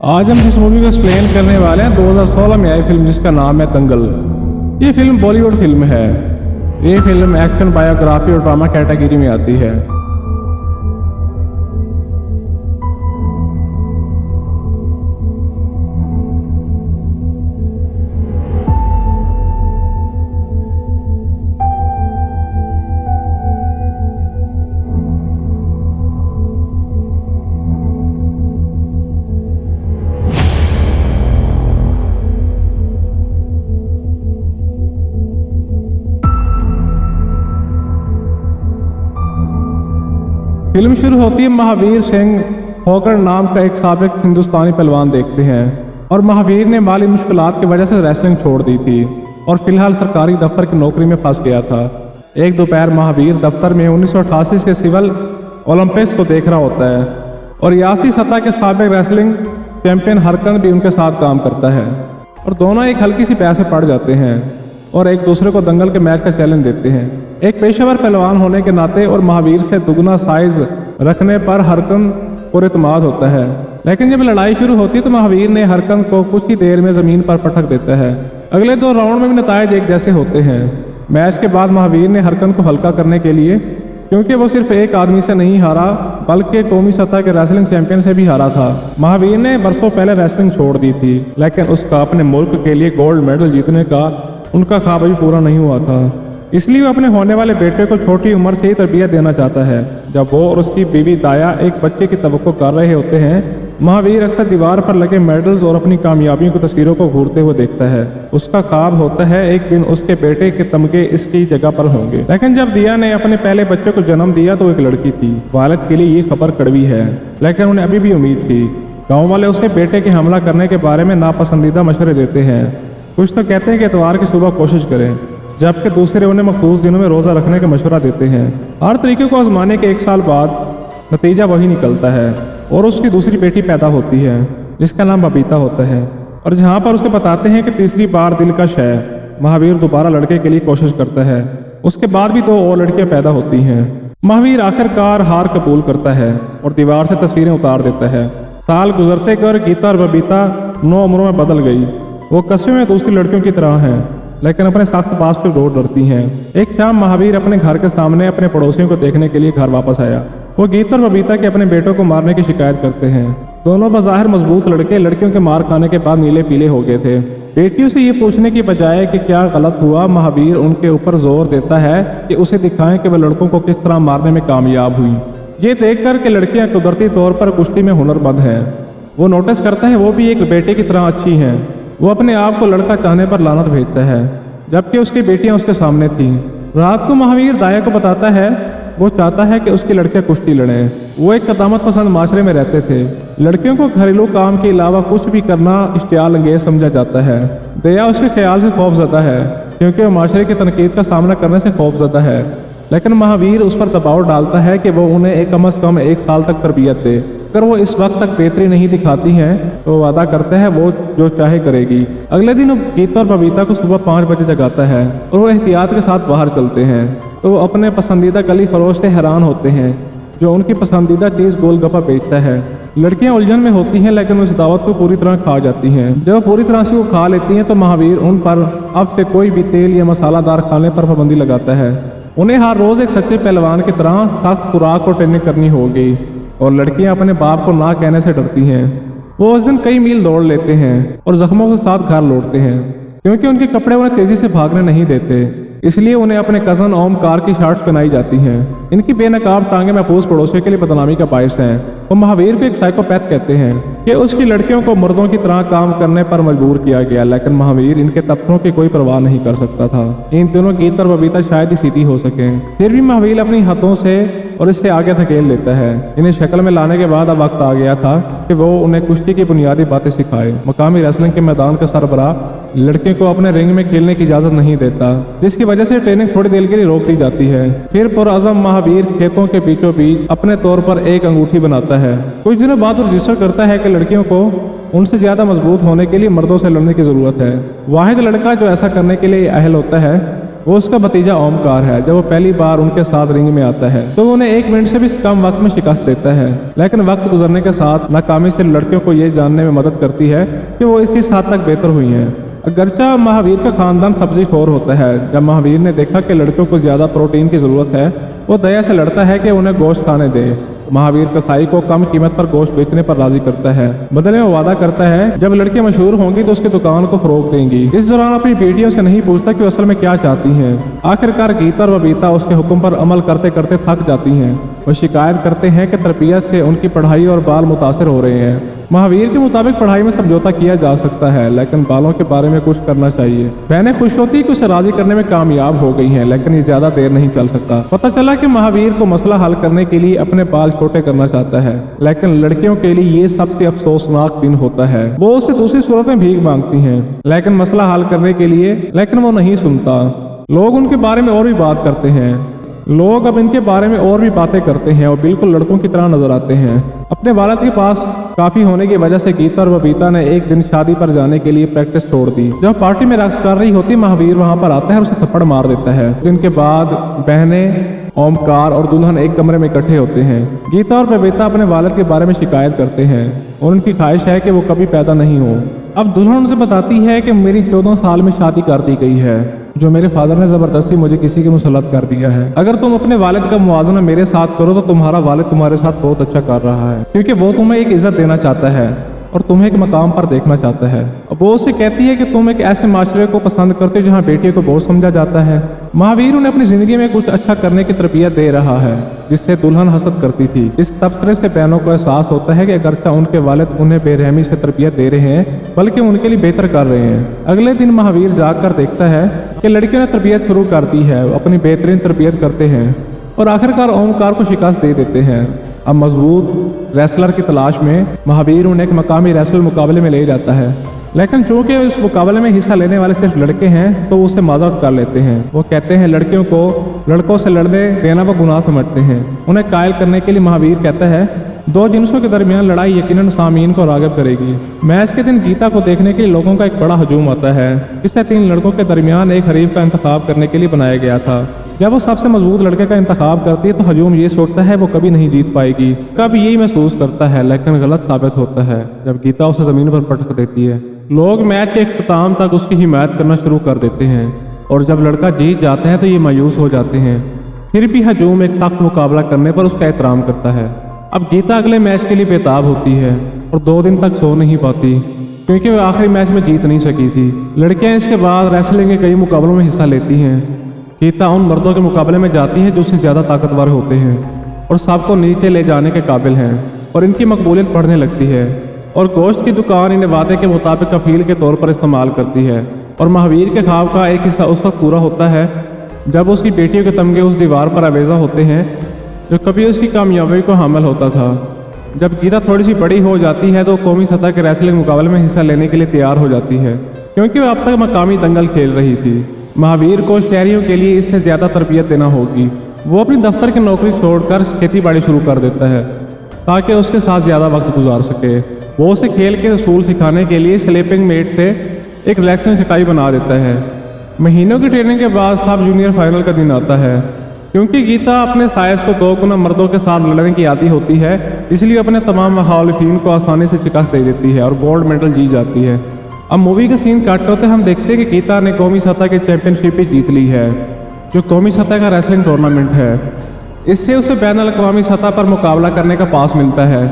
आज हम जिस मूवी को एक्सप्लेन करने वाले हैं 2016 में आई फिल्म जिसका नाम है दंगल। ये फिल्म बॉलीवुड फिल्म है। ये फिल्म एक्शन, बायोग्राफी और ड्रामा कैटेगरी में आती है। फिल्म शुरू होती है महावीर सिंह होकर नाम का एक साबिक हिंदुस्तानी पहलवान देखते हैं और महावीर ने माली मुश्किलात की वजह से रेसलिंग छोड़ दी थी और फिलहाल सरकारी दफ्तर की नौकरी में फंस गया था। एक दोपहर महावीर दफ्तर में 1988 के सिविल ओलंपिक्स को देख रहा होता है और यासी सतह के साबिक रेसलिंग चैंपियन हरकन भी उनके साथ काम करता है और दोनों एक हल्की सी बहस में पड़ जाते हैं और एक दूसरे को दंगल के मैच का चैलेंज देते हैं। एक पेशेवर पहलवान होने के नाते और महावीर से दुगना साइज रखने पर हरकन पर इत्मीनान होता है, लेकिन जब लड़ाई शुरू होती है तो महावीर ने हरकन को कुछ ही देर में जमीन पर पटक देता है। अगले 2 राउंड में भी नतायज एक जैसे होते हैं। मैच के बाद महावीर ने हरकन को हल्का करने के लिए, क्योंकि वो सिर्फ एक आदमी से नहीं हारा बल्कि कौमी सतह के रेसलिंग चैंपियन से भी हारा था। महावीर ने बरसों पहले रेसलिंग छोड़ दी थी, लेकिन उसका अपने मुल्क के लिए गोल्ड मेडल जीतने का उनका ख्वाब अभी पूरा नहीं हुआ था। इसलिए वो अपने होने वाले बेटे को छोटी उम्र से ही तरबियत देना चाहता है। जब वो और उसकी बीवी दाया एक बच्चे की तवक्को कर रहे होते हैं, महावीर अक्सर दीवार पर लगे मेडल्स और अपनी कामयाबियों की तस्वीरों को घूरते हुए देखता है। उसका ख्वाब होता है एक दिन उसके बेटे के तमगे इसकी जगह पर होंगे। लेकिन जब दिया ने अपने पहले बच्चे को जन्म दिया तो एक लड़की थी। वालिद के लिए ये खबर कड़वी है, लेकिन उन्हें अभी भी उम्मीद थी। गाँव वाले उसके बेटे के हमला करने के बारे में नापसंदीदा मशवरे देते हैं। कुछ तो कहते हैं कि इतवार की सुबह कोशिश करें, जबकि दूसरे उन्हें मखसूस दिनों में रोज़ा रखने का मशवरा देते हैं। हर तरीके को आजमाने के 1 साल बाद नतीजा वही निकलता है और उसकी दूसरी बेटी पैदा होती है जिसका नाम बबीता होता है। और जहाँ पर उसे बताते हैं कि तीसरी बार दिलकश है, महावीर दोबारा लड़के के लिए कोशिश करता है। उसके बाद भी 2 और लड़कियाँ पैदा होती हैं। महावीर आखिरकार हार कबूल करता है और दीवार से तस्वीरें उतार देता है। साल गुजरते कर गीता और बबीता 9 उम्रों में बदल गई। वो कस्बे में दूसरी लड़कियों की तरह हैं, लेकिन अपने सख्त पास पे रोड डरती हैं। एक शाम महावीर अपने घर के सामने अपने पड़ोसियों को देखने के लिए घर वापस आया। वो गीता और बबीता के अपने बेटों को मारने की शिकायत करते हैं। दोनों बज़ाहिर मजबूत लड़के लड़कियों के मार खाने के बाद नीले पीले हो गए थे। बेटियों से ये पूछने की बजाय कि क्या गलत हुआ, महावीर उनके ऊपर जोर देता है कि उसे दिखाएं कि वह लड़कों को किस तरह मारने में कामयाब हुई। ये देखकर कि लड़कियां कुदरती तौर पर कुश्ती में हुनरमंद हैं, वो नोटिस करता है वो भी एक बेटे की तरह अच्छी हैं। वो अपने आप को लड़का चाहने पर लानत भेजता है, जबकि उसकी बेटियां उसके सामने थीं। रात को महावीर दाया को बताता है वो चाहता है कि उसकी लड़कियां कुश्ती लड़ें। वो एक कदामत पसंद माशरे में रहते थे। लड़कियों को घरेलू काम के अलावा कुछ भी करना इश्तियाल अंगेज समझा जाता है। दया उसके ख्याल से खौफजदा है, क्योंकि वो माशरे की तनकीद का सामना करने से खौफजदा है। लेकिन महावीर उस पर दबाव डालता है कि वो उन्हें कम से कम 1 साल तक तरबियत दे। अगर वो इस वक्त तक बेहतरी नहीं दिखाती हैं तो वादा करता है वो जो चाहे करेगी। अगले दिन गीता और बबीता को सुबह 5 बजे जगाता है और वो एहतियात के साथ बाहर चलते हैं। तो वो अपने पसंदीदा गली फरोश से हैरान होते हैं जो उनकी पसंदीदा चीज़ गोलगप्पा बेचता है। लड़कियां उलझन में होती हैं, लेकिन उस दावत को पूरी तरह खा जाती हैं। जब पूरी तरह से वो खा लेती हैं तो महावीर उन पर अब से कोई भी तेल या मसालादार खाने पर पाबंदी लगाता है। उन्हें हर रोज़ एक सच्चे पहलवान की तरह सख्त खुराक और ट्रेनिंग करनी होगी और लड़कियां अपने बाप को ना कहने से डरती हैं। वो उस दिन कई मील दौड़ लेते हैं और जख्मों के साथ घर लौटते हैं, क्योंकि उनके कपड़े उन्हें तेजी से भागने नहीं देते। इसलिए उन्हें अपने कज़न ओमकार की शर्ट्स पहनाई जाती हैं। इनकी बेनकाब टांगे महफूज पड़ोसियों के लिए बदनामी का बायस हैं। वो महावीर को एक साइकोपैथ कहते हैं कि उसकी लड़कियों को मर्दों की तरह काम करने पर मजबूर किया गया, लेकिन महावीर इनके तबसरों की कोई परवाह नहीं कर सकता था। इन दोनों गीता और बबीता शायद ही सीधी हो सके, फिर भी महावीर अपनी हदों से और इससे आगे धकेल देता है। इन्हें शक्ल में लाने के बाद अब वक्त आ गया था कि वो उन्हें कुश्ती की बुनियादी बातें सिखाए। मकामी रेसलिंग के मैदान का सरबराह लड़के को अपने रिंग में खेलने की इजाजत नहीं देता, जिसकी वजह से ट्रेनिंग थोड़ी देर के लिए रोक दी जाती है। फिर पुरअज़म महावीर खेतों के बीचों बीच अपने तौर पर एक अंगूठी बनाता है। कुछ दिनों बाद रजिस्टर करता है कि लड़कियों को उनसे ज्यादा मजबूत होने के लिए मर्दों से लड़ने की जरूरत है। वाहिद लड़का जो ऐसा करने के लिए अहल होता है वो उसका भतीजा ओमकार है। जब वो पहली बार उनके साथ रिंग में आता है तो वो उन्हें 1 मिनट से भी कम वक्त में शिकस्त देता है, लेकिन वक्त गुजरने के साथ नाकामी से लड़कियों को ये जानने में मदद करती है कि वो किस हद तक बेहतर हुई हैं। अगरचा महावीर का खानदान सब्जी खोर होता है, जब महावीर ने देखा कि लड़कियों को ज्यादा प्रोटीन की जरूरत है, वो दया से लड़ता है कि उन्हें गोश्त खाने दे। महावीर कसाई को कम कीमत पर गोश्त बेचने पर राजी करता है। बदले में वादा करता है जब लड़कियां मशहूर होंगी तो उसकी दुकान को फरोग देंगी। इस दौरान अपनी बेटियों से नहीं पूछता कि वो असल में क्या चाहती हैं। आखिरकार गीता और बबीता उसके हुक्म पर अमल करते करते थक जाती हैं। वो शिकायत करते हैं कि तरबियत से उनकी पढ़ाई और बाल मुतासर हो रहे हैं। महावीर के मुताबिक पढ़ाई में समझौता किया जा सकता है, लेकिन बालों के बारे में कुछ करना चाहिए। बहनें खुश होती कि उसे राजी करने में कामयाब हो गई हैं, लेकिन ये ज्यादा देर नहीं चल सकता। पता चला कि महावीर को मसला हल करने के लिए अपने बाल छोटे करना चाहता है, लेकिन लड़कियों के लिए ये सबसे अफसोसनाक दिन होता है। वो उससे दूसरी सूरत में भीख मांगती हैं, लेकिन मसला हल करने के लिए, लेकिन वो नहीं सुनता। लोग उनके बारे में और भी बात करते हैं। लोग अब इनके बारे में और भी बातें करते हैं और बिल्कुल लड़कों की तरह नजर आते हैं। अपने वालिद के पास काफी होने की वजह से गीता और बबीता ने एक दिन शादी पर जाने के लिए प्रैक्टिस छोड़ दी। जब पार्टी में रक्स कर रही होती, महावीर वहां पर आता है और उसे थप्पड़ मार देता है। जिनके बाद बहनें, ओमकार और दुल्हन एक कमरे में इकट्ठे होते हैं। गीता और बबीता अपने वालिद के बारे में शिकायत करते हैं और उनकी ख्वाहिश है कि वो कभी पैदा नहीं हो। अब दुल्हन उनसे बताती है कि मेरी 14 साल में शादी कर दी गई है, जो मेरे फादर ने जबरदस्ती मुझे किसी के मुसल्लत कर दिया है। अगर तुम अपने वालिद का मुआवजा मेरे साथ करो तो तुम्हारा वालिद तुम्हारे साथ बहुत अच्छा कर रहा है, क्योंकि वो तुम्हें एक इज्जत देना चाहता है और तुम्हें एक मकाम पर देखना चाहता है। अब वो उसे कहती है कि तुम एक ऐसे माशरे को पसंद करते हो जहाँ बेटियों को बहुत समझा जाता है। महावीर उन्हें अपनी जिंदगी में कुछ अच्छा करने की तरबियत दे रहा है, जिससे दुल्हन हसद करती थी। इस तबसरे से बहनों को एहसास होता है कि अगरचा उनके वालिद उन्हें बेरहमी से तरबियत दे रहे हैं, बल्कि उनके लिए बेहतर कर रहे हैं। अगले दिन महावीर जाग कर देखता है कि लड़कियों ने तरबियत शुरू कर दी है, अपनी बेहतरीन तरबियत करते हैं और आखिरकार ओमकार को शिकस्त दे देते हैं। अब मजबूत रेसलर की तलाश में महावीर उन्हें एक मकामी रेसलर मुकाबले में ले जाता है, लेकिन चूंकि इस मुकाबले में हिस्सा लेने वाले सिर्फ लड़के हैं तो उसे माजूद कर लेते हैं। वो कहते हैं लड़कियों को लड़कों से लड़ने देना वो गुनाह समझते हैं। उन्हें कायल करने के लिए महावीर कहता है 2 जिन्सों के दरमियान लड़ाई यकीनन सामीन को राग़िब करेगी। मैच के दिन गीता को देखने के लिए लोगों का एक बड़ा हजूम आता है। इसे 3 लड़कों के दरमियान एक हरीफ का इंतखाब करने के लिए बनाया गया था। जब वो सबसे मजबूत लड़के का इंतखाब करती है तो हजूम ये सोचता है वो कभी नहीं जीत पाएगी। कब यही महसूस करता है, लेकिन गलत साबित होता है जब गीता उसे जमीन पर पटक देती है। लोग मैच के इख्तिताम तक उसकी हिमायत करना शुरू कर देते हैं और जब लड़का जीत जाता है तो ये मायूस हो जाते हैं। फिर भी हजूम एक सख्त मुकाबला करने पर उसका एहतराम करता है। अब गीता अगले मैच के लिए बेताब होती है और 2 दिन तक सो नहीं पाती, क्योंकि वह आखिरी मैच में जीत नहीं सकी थी। लड़कियां इसके बाद रेसलिंग के कई मुकाबलों में हिस्सा लेती हैं। गीता उन मर्दों के मुकाबले में जाती है जो उससे ज़्यादा ताकतवर होते हैं और सबको नीचे ले जाने के काबिल हैं, और इनकी मकबूलियत बढ़ने लगती है। और गोश्त की दुकान इन्हें वादे के मुताबिक कफील के तौर पर इस्तेमाल करती है। और महावीर के ख्वाब का एक हिस्सा उस वक्त पूरा होता है जब उसकी बेटियों के तमगे उस दीवार पर आवेजा होते हैं जो कभी उसकी कामयाबी को हामिल होता था। जब गीता थोड़ी सी बड़ी हो जाती है तो कौमी सतह के रेसलिंग मुकाबले में हिस्सा लेने के लिए तैयार हो जाती है, क्योंकि वह अब तक मकामी दंगल खेल रही थी। महावीर को शहरियों के लिए इससे ज़्यादा तरबियत देना होगी। वो अपनी दफ्तर की नौकरी छोड़कर खेती बाड़ी शुरू कर देता है ताकि उसके साथ ज़्यादा वक्त गुजार सके। वो उसे खेल के असूल सिखाने के लिए स्लीपिंग मेट से एक रिलैक्सिंग चटाई बना देता है। महीनों की ट्रेनिंग के बाद सब जूनियर फाइनल का दिन आता है। क्योंकि गीता अपने साइज को 2 गुना मर्दों के साथ लड़ने की आदी होती है, इसलिए अपने तमाम मुखालिफिन को आसानी से शिकस्त दे देती है और गोल्ड मेडल जीत जाती है। अब मूवी के सीन कट होते हम देखते हैं कि गीता ने कौमी सतह की चैंपियनशिप भी जीत ली है, जो कौमी सतह का रेसलिंग टूर्नामेंट है। इससे उसे बैन अल-अक़वामी सतह पर मुकाबला करने का पास मिलता है।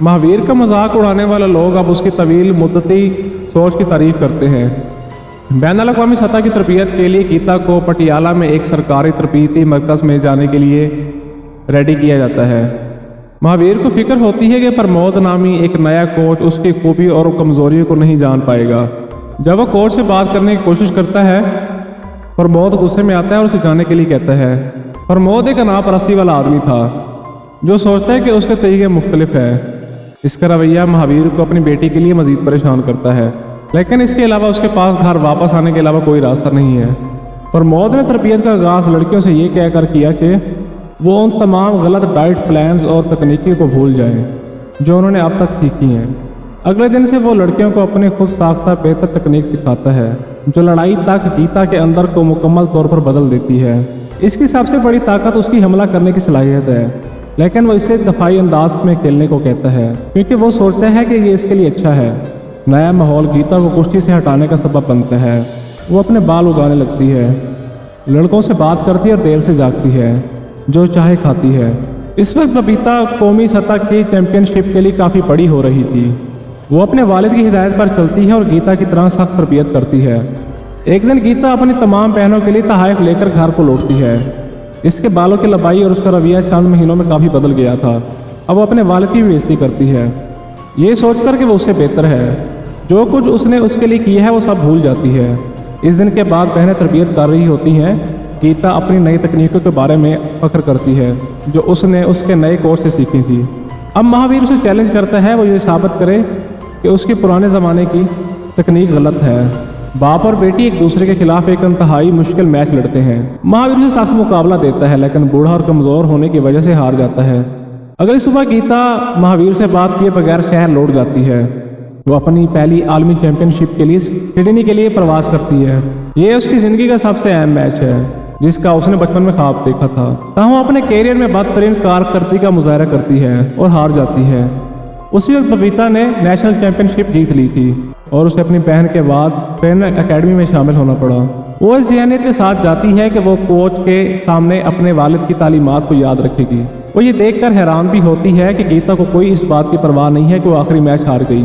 महावीर का मजाक उड़ाने वाले लोग अब उसकी तवील मुद्दती सोच की तारीफ करते हैं। बैन अल-अक़वामी सतह की तरबियत के लिए गीता को पटियाला में एक सरकारी तरबियती मरकज़ में जाने के लिए रेडी किया जाता है। महावीर को फिक्र होती है कि प्रमोद नामी एक नया कोच उसकी खूबी और कमजोरियों को नहीं जान पाएगा। जब वह कोच से बात करने की कोशिश करता है, प्रमोद गुस्से में आता है और उसे जाने के लिए कहता है। प्रमोद एक अनापरस्ती वाला आदमी था जो सोचता है कि उसके तरीके मुख्तलिफ है। इसका रवैया महावीर को अपनी बेटी के लिए मजीद परेशान करता है, लेकिन इसके अलावा उसके पास घर वापस आने के अलावा कोई रास्ता नहीं है। प्रमोद ने तरबियत का आगाज लड़कियों से ये कहकर किया कि वो उन तमाम गलत डाइट प्लान्स और तकनीकी को भूल जाएं जो उन्होंने अब तक सीखी हैं। अगले दिन से वो लड़कियों को अपनी खुद साख्ता बेहतर तकनीक सिखाता है जो लड़ाई तक गीता के अंदर को मुकम्मल तौर पर बदल देती है। इसकी सबसे बड़ी ताकत उसकी हमला करने की सलाहियत है, लेकिन वो इसे दफाई अंदाज में खेलने को कहता है क्योंकि वो सोचता है कि ये इसके लिए अच्छा है। नया माहौल गीता को कुश्ती से हटाने का सबब बनता है। वो अपने बाल उगाने लगती है, लड़कों से बात करती है और देर से जागती है, जो चाहे खाती है। इस वक्त बबीता कौमी सतह की चैंपियनशिप के लिए काफ़ी बड़ी हो रही थी। वो अपने वालिद की हिदायत पर चलती है और गीता की तरह सख्त तरबियत करती है। एक दिन गीता अपनी तमाम बहनों के लिए तहाइफ लेकर घर को लौटती है। इसके बालों की लंबाई और उसका रवैया चंद महीनों में काफ़ी बदल गया था। अब वो अपने वालिद की भी बेइज्जती करती है, ये सोचकर कि वो उससे बेहतर है। जो कुछ उसने उसके लिए किया है वो सब भूल जाती है। इस दिन के बाद बहनें तरबियत कर रही होती हैं। गीता अपनी नई तकनीकों के बारे में फख्र करती है जो उसने उसके नए कोर्स से सीखी थी। अब महावीर उसे चैलेंज करता है वो ये साबित करे कि उसके पुराने ज़माने की तकनीक गलत है। बाप और बेटी एक दूसरे के खिलाफ एक इंतहाई मुश्किल मैच लड़ते हैं। महावीर उसे सख्त मुकाबला देता है, लेकिन बूढ़ा और कमज़ोर होने की वजह से हार जाता है। अगली सुबह गीता महावीर से बात किए बगैर शहर लौट जाती है। वो अपनी पहली आलमी चैंपियनशिप के लिए सिडनी के लिए प्रवास करती है। ये उसकी ज़िंदगी का सबसे अहम मैच है जिसका उसने बचपन में ख्वाब देखा था। तहाँ वो अपने कैरियर में बदतरीन कारकर्दगी का मुजाहरा करती है और हार जाती है। उसी वक्त बबीता ने नेशनल चैंपियनशिप जीत ली थी और उसे अपनी बहन के बाद ट्रेनर एकेडमी में शामिल होना पड़ा। वो इस ज़हनियत के साथ जाती है कि वो कोच के सामने अपने वालिद की तालीमात को याद रखेगी। वो ये देखकर हैरान भी होती है कि गीता को कोई इस बात की परवाह नहीं है कि वो आखिरी मैच हार गई।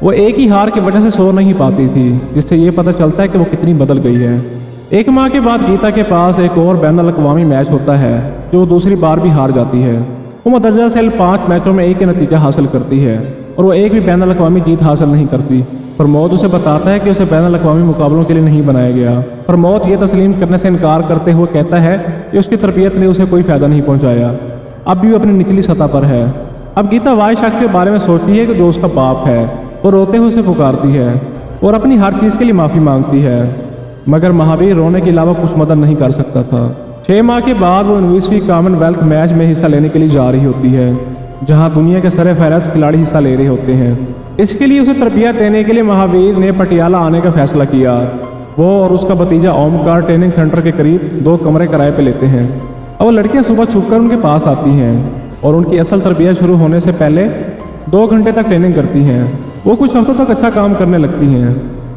वो एक ही हार की वजह से सो नहीं पाती थी, जिससे ये पता चलता है कि वो कितनी बदल गई है। एक माह के बाद गीता के पास एक और बैनुल-अक़वामी मैच होता है जो दूसरी बार भी हार जाती है। वो मदरजा सेल 5 मैचों में एक ही नतीजा हासिल करती है और वो एक भी बैनुल-अक़वामी जीत हासिल नहीं करती। प्रमोद उसे बताता है कि उसे बैनुल-अक़वामी मुकाबलों के लिए नहीं बनाया गया। प्रमोद ये तस्लीम करने से इनकार करते हुए कहता है कि उसकी तरबियत ने उसे कोई फ़ायदा नहीं पहुंचाया, अब भी वो अपनी निचली सतह पर है। अब गीता वाहिद शख्स के बारे में सोचती है कि जो उसका बाप है। वो रोते हुए उसे पुकारती है और अपनी हर चीज़ के लिए माफ़ी मांगती है, मगर महावीर रोने के अलावा कुछ मदद नहीं कर सकता था। 6 माह के बाद वो 19वीं कॉमनवेल्थ मैच में हिस्सा लेने के लिए जा रही होती है, जहां दुनिया के सरे फहरस्त खिलाड़ी हिस्सा ले रहे होते हैं। इसके लिए उसे तरबियत देने के लिए महावीर ने पटियाला आने का फैसला किया। वो और उसका भतीजा ओमकार ट्रेनिंग सेंटर के करीब 2 कमरे किराए पे लेते हैं। अब वो लड़कियां सुबह छुपकर उनके पास आती हैं और उनकी असल तरबियत शुरू होने से पहले 2 घंटे तक ट्रेनिंग करती हैं। वो कुछ हफ्तों तक अच्छा काम करने लगती हैं,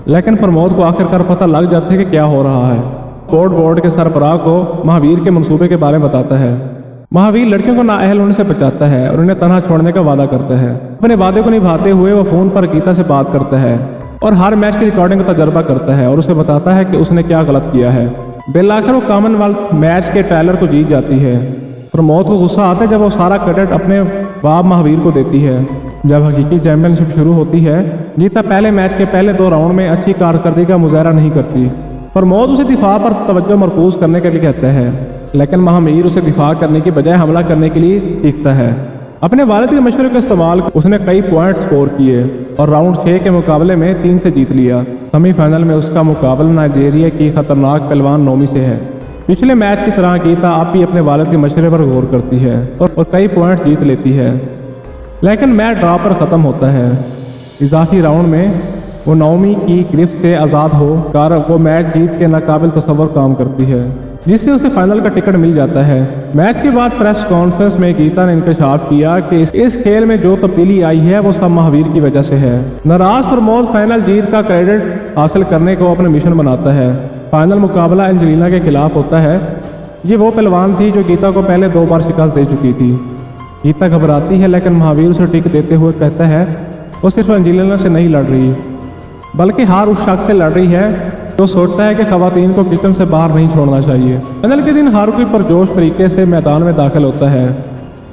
लेकिन प्रमोद को आखिरकार पता लग जाता है कि क्या हो रहा है। बोर्ड के सरबराह को महावीर के मंसूबे के बारे में बताता है। महावीर लड़कियों को नाअहल होने से बचाता है और उन्हें तनहा छोड़ने का वादा करता है। अपने वादे को निभाते हुए वो फ़ोन पर गीता से बात करता है और हर मैच की रिकॉर्डिंग का तजर्बा करता है और उसे बताता है कि उसने क्या गलत किया है। बिलाखिर वो कॉमनवेल्थ मैच के ट्रायलर को जीत जाती है। प्रमोद को गुस्सा आता है जब वो सारा क्रेडिट अपने बाप महावीर को देती है। जब हकीकी चैंपियनशिप शुरू होती है, गीता पहले मैच के पहले 2 राउंड में अच्छी कारकर्दगी का मुजाहरा नहीं करती। प्रमोद उसे दिफा पर तवज्जो मरकूज करने के लिए कहता है, लेकिन महावीर उसे दिफा करने की बजाय हमला करने के लिए सीखता है। अपने वालिद के मशवरे का इस्तेमाल उसने कई पॉइंट स्कोर किए और राउंड 6 के मुकाबले में 3 से जीत लिया। सेमीफाइनल में उसका मुकाबला नाइजीरिया की खतरनाक पहलवान नोमी से है। पिछले मैच की तरह गीता आप भी अपने वालिद के मशवरे पर गौर करती है और कई पॉइंट्स जीत लेती है, लेकिन मैच ड्रॉ पर ख़त्म होता है। इजाफी राउंड में वो नौमी की गिरफ्त से आज़ाद होकर वो मैच जीत के नाकाबिल तसव्वुर काम करती है, जिससे उसे फाइनल का टिकट मिल जाता है। मैच के बाद प्रेस कॉन्फ्रेंस में गीता ने इंकशाफ किया कि इस खेल में जो तब्दीली आई है वो सब महावीर की वजह से है। नाराज प्रमोद फाइनल जीत का क्रेडिट हासिल करने को अपना मिशन बनाता है। फाइनल मुकाबला एंजेलिना के खिलाफ होता है। ये वो पहलवान थी जो गीता को पहले 2 बार शिकस्त दे चुकी थी। गीता घबराती है, लेकिन महावीर उसे टिक देते हुए कहता है वो सिर्फ एंजेलिना से नहीं लड़ रही, बल्कि हार उस शख्स से लड़ रही है जो सोचता है कि खवातीन को किचन से बाहर नहीं छोड़ना चाहिए। फाइनल के दिन हारुकी पुरजोश तरीके से मैदान में दाखिल होता है।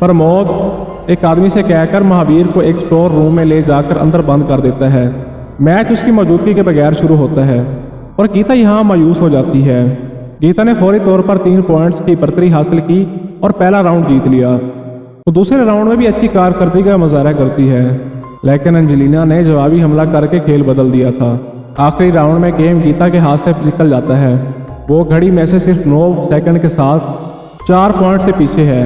प्रमोद एक आदमी से कहकर महावीर को एक स्टोर रूम में ले जाकर अंदर बंद कर देता है। मैच उसकी मौजूदगी के बगैर शुरू होता है और गीता यहाँ मायूस हो जाती है। गीता ने फौरी तौर पर 3 पॉइंट्स की बरतरी हासिल की और पहला राउंड जीत लिया। वो दूसरे राउंड में भी अच्छी कारकर्दगी का मुजाहरा करती है, लेकिन एंजेलिना ने जवाबी हमला करके खेल बदल दिया था। आखिरी राउंड में गेम गीता के हाथ से निकल जाता है। वो घड़ी में से सिर्फ 9 सेकंड के साथ 4 पॉइंट से पीछे है।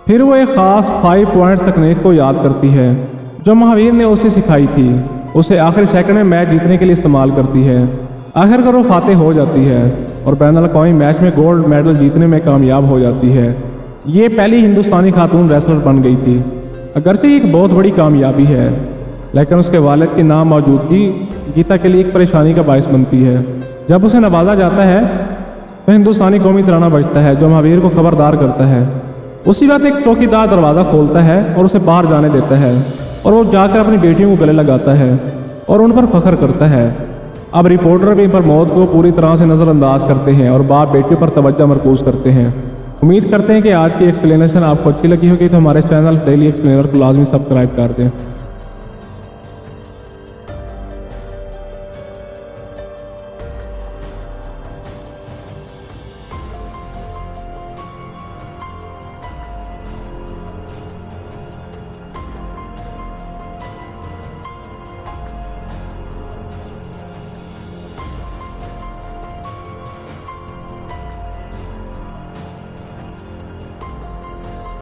फिर वो एक ख़ास 5 पॉइंट्स तकनीक को याद करती है जो महावीर ने उसे सिखाई थी। उसे आखिरी सेकंड में मैच जीतने के लिए इस्तेमाल करती है। आखिरकार वो फातेह हो जाती है और बैनुल अक़वामी मैच में गोल्ड मेडल जीतने में कामयाब हो जाती है। ये पहली हिंदुस्तानी खातून रेसलर बन गई थी। अगरचे ये एक बहुत बड़ी कामयाबी है, लेकिन उसके वालिद की नामौजूदगी गीता के लिए एक परेशानी का बायस बनती है। जब उसे नवाजा जाता है तो हिंदुस्तानी कौमी तराना बजता है जो महावीर को खबरदार करता है। उसी वक्त एक चौकीदार दरवाज़ा खोलता है और उसे बाहर जाने देता है और वो जाकर अपनी बेटियों को गले लगाता है और उन पर फख्र करता है। अब रिपोर्टर भी प्रमोद को पूरी तरह से नज़रअंदाज करते हैं और बाप बेटियों पर तवज्जो मरकूज़ करते हैं। उम्मीद करते हैं कि आज की एक्सप्लेनेशन आपको अच्छी लगी होगी, तो हमारे चैनल डेली एक्सप्लेनर को लाजमी सब्सक्राइब कर दें।